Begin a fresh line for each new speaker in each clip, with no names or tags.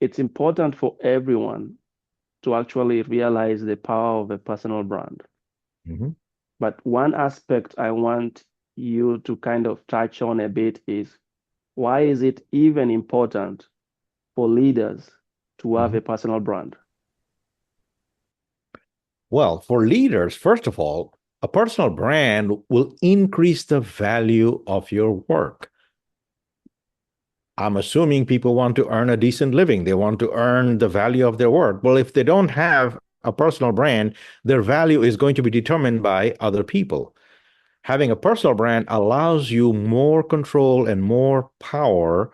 it's important for everyone to actually realize the power of a personal brand.
Mhm.
But one aspect I want you to kind of touch on a bit is, why is it even important for leaders to have
Mhm.
a personal brand?
Well, for leaders, first of all, a personal brand will increase the value of your work. I'm assuming people want to earn a decent living. They want to earn the value of their work. Well, if they don't have a personal brand, their value is going to be determined by other people. Having a personal brand allows you more control and more power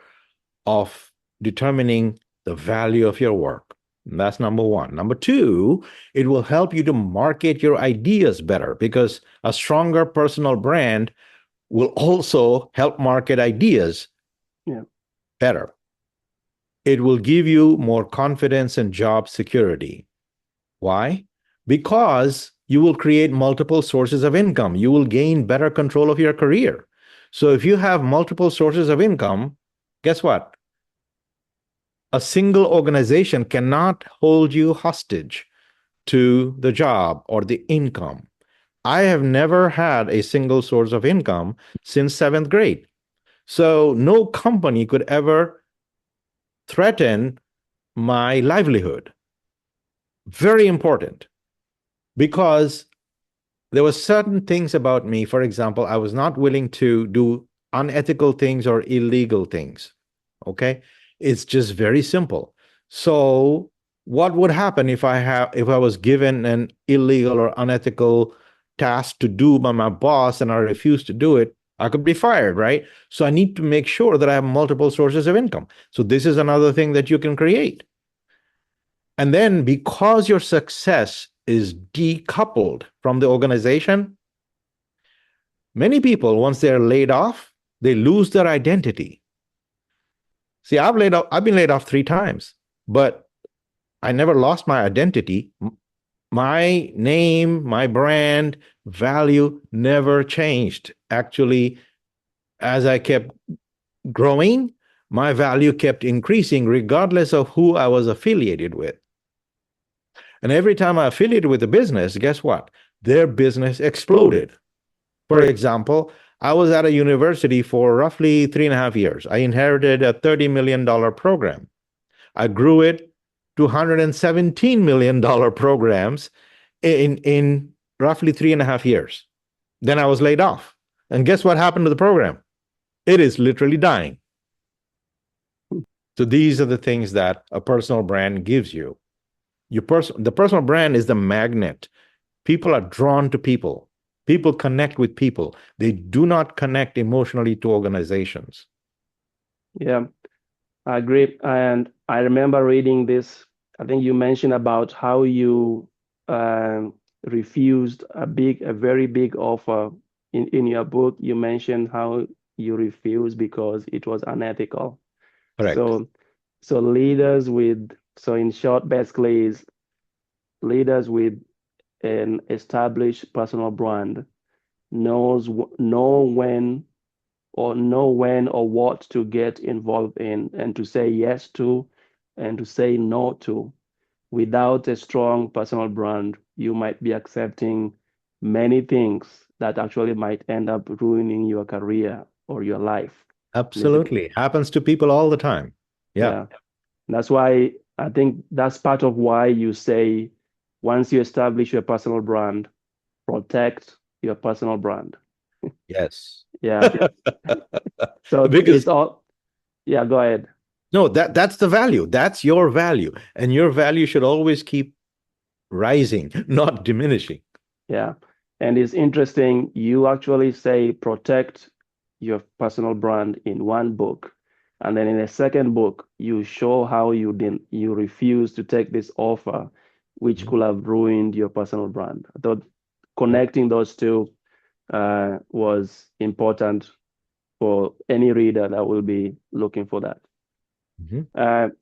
of determining the value of your work. And that's number one. Number two, it will help you to market your ideas better because a stronger personal brand will also help market ideas
Yeah.
better. It will give you more confidence and job security. Why? Because you will create multiple sources of income. You will gain better control of your career. So if you have multiple sources of income, guess what? A single organization cannot hold you hostage to the job or the income. I have never had a single source of income since seventh grade. So no company could ever threaten my livelihood. Very important because there were certain things about me. For example, I was not willing to do unethical things or illegal things. Okay. It's just very simple. So what would happen if I was given an illegal or unethical task to do by my boss and I refused to do it? I could be fired, right? So I need to make sure that I have multiple sources of income. So this is another thing that you can create. And then because your success is decoupled from the organization, many people, once they're laid off, they lose their identity. See, I've been laid off 3 times, but I never lost my identity. My name, my brand, value never changed. Actually, as I kept growing, my value kept increasing regardless of who I was affiliated with. And every time I affiliated with a business, guess what? Their business exploded. For example, I was at a university for roughly 3.5 years. I inherited a $30 million program. I grew it to $117 million programs in roughly 3.5 years. Then I was laid off. And guess what happened to the program? It is literally dying. So these are the things that a personal brand gives you. The personal brand is the magnet. People are drawn to people. People connect with people. They do not connect emotionally to organizations.
Yeah, I agree. And I remember reading this. I think you mentioned about how you refused a very big offer in your book. You mentioned how you refused because it was unethical.
Correct.
So, so in short, basically, is leaders with an established personal brand know when or what to get involved in and to say yes to and to say no to. Without a strong personal brand, you might be accepting many things that actually might end up ruining your career or your life, basically.
Absolutely. Happens to people all the time. Yeah.
Yeah. That's why I think that's part of why you say once you establish your personal brand, protect your personal brand.
Yes.
Yeah. So
Because
it's all, yeah, go ahead.
no, that's the value. That's your value. And your value should always keep rising, not diminishing.
Yeah. And it's interesting, you actually say protect your personal brand in one book. And then in the second book, you show how you refuse to take this offer, which
Mhm.
could have ruined your personal brand. I thought
Yep.
connecting those two was important for any reader that will be looking for that.
Mhm.